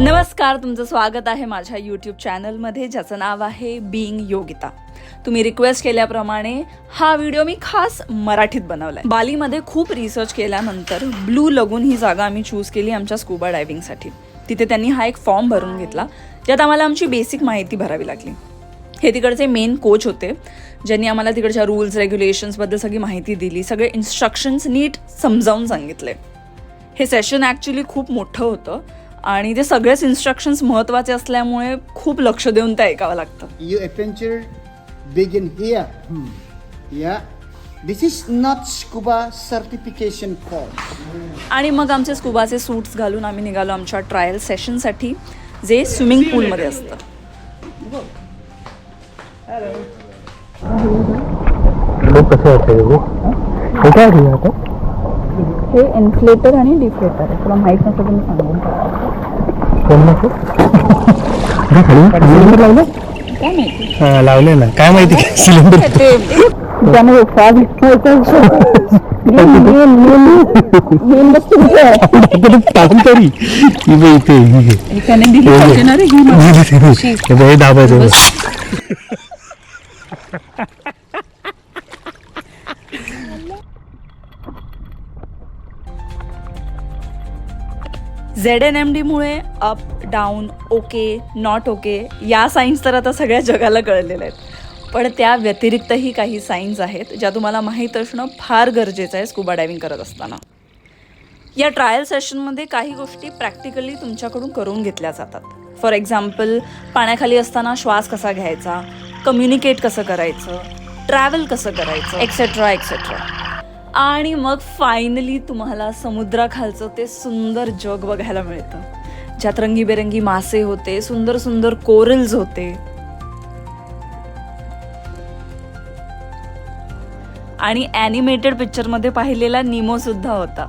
नमस्कार, तुमचं स्वागत आहे माझ्या यूट्यूब चॅनलमध्ये ज्याचं नाव आहे बीइंग योगिता. तुम्ही रिक्वेस्ट केल्याप्रमाणे हा व्हिडिओ मी खास मराठीत बनवलाय. बालीमध्ये खूप रिसर्च केल्यानंतर ब्लू लगून ही जागा आम्ही चूज केली आमच्या स्कुबा डायव्हिंगसाठी. तिथे त्यांनी हा एक फॉर्म भरून घेतला ज्यात आम्हाला आमची बेसिक माहिती भरावी लागली. हे तिकडचे मेन कोच होते ज्यांनी आम्हाला तिकडच्या रूल्स रेग्युलेशन्सबद्दल सगळी माहिती दिली, सगळे इन्स्ट्रक्शन्स नीट समजावून सांगितले. हे सेशन ॲक्च्युली खूप मोठं होतं आणि ते सगळेच इन्स्ट्रक्शन्स महत्त्वाचे असल्यामुळे खूप लक्ष देऊन ते ऐकावं लागतं. You adventure begin here. Yeah. This is not scuba certification course. आणि मग आमचे स्कुबाचे सूट्स घालून आम्ही निघालो आमच्या ट्रायल सेशनसाठी, जे स्विमिंग पूलमध्ये असतं. लोक कसं वाटतं हे काय ठेवलं आता? हे इन्फ्लेटर आणि डिफ्लेटर आहे. तुला माहीत नसतं तुम्ही सांगून सिलेंडर लावलं काय माहिती लावले ना, काय माहिती सिलेंडर ते त्यामुळे तरी इथे दाबायचं. ZNMD-मुळे up down okay not okay या सायन्स तर आता सगळ्या जगाला कळलेल्या आहेत, पण त्या व्यतिरिक्तही काही सायन्स आहेत ज्या तुम्हाला माहीत असणं फार गरजेचं आहे स्कुबा डायव्हिंग करत असताना. या ट्रायल सेशनमध्ये काही गोष्टी प्रॅक्टिकली तुमच्याकडून करून घेतल्या जातात. फॉर एक्झाम्पल, पाण्याखाली असताना श्वास कसा घ्यायचा, कम्युनिकेट कसं करायचं, ट्रॅव्हल कसं करायचं, एक्सेट्रा एक्सेट्रा. आणि मग फायनली तुम्हाला समुद्राखालचं ते सुंदर जग बघायला मिळतं ज्यात रंगीबेरंगी मासे होते, सुंदर सुंदर कोरल्स होते. आणि ॲनिमेटेड पिक्चरमध्ये पाहिलेला निमो सुद्धा होता.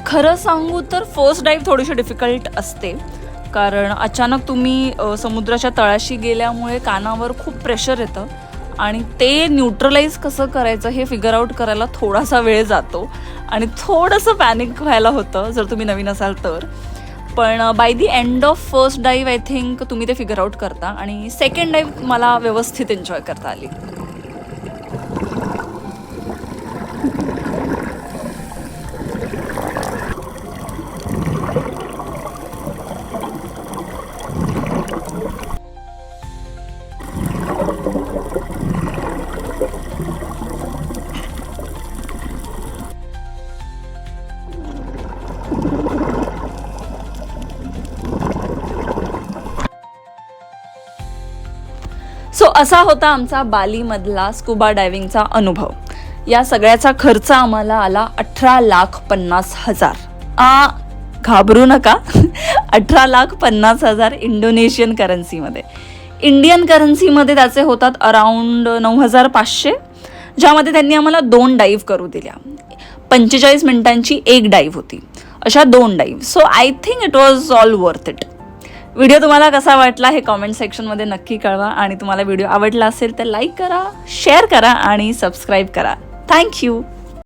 खरं सांगू तर फर्स्ट डाईव्ह थोडीशी डिफिकल्ट असते, कारण अचानक तुम्ही समुद्राच्या तळाशी गेल्यामुळे कानावर खूप प्रेशर येतं आणि ते न्यूट्रलाइज कसं करायचं हे फिगर आउट करायला थोडासा वेळ जातो आणि थोडंसं पॅनिक व्हायला होतं जर तुम्ही नवीन असाल तर. पण by the end of first डाईव्ह I think तुम्ही ते फिगर आउट करता आणि सेकंड डाईव्ह मला व्यवस्थित एन्जॉय करता आली. सो असा होता आमचा बालीमधला स्कुबा डायव्हिंगचा अनुभव. या सगळ्याचा खर्च आम्हाला आला 18,50,000. घाबरू नका, 18,50,000 इंडोनेशियन करन्सीमध्ये. इंडियन करन्सीमध्ये त्याचे होतात अराउंड 9,500, ज्यामध्ये त्यांनी आम्हाला 2 डाईव्ह करू दिल्या. 45 मिनिटांची एक डाईव्ह होती, अशा 2 डाईव्ह. So I think it was all worth it. Video तुम्हाला कसा वाटला हे कॉमेंट सेक्शनमध्ये नक्की कळवा आणि तुम्हाला व्हिडिओ आवडला असेल तर लाईक करा, शेअर करा आणि सबस्क्राईब करा. थँक्यू.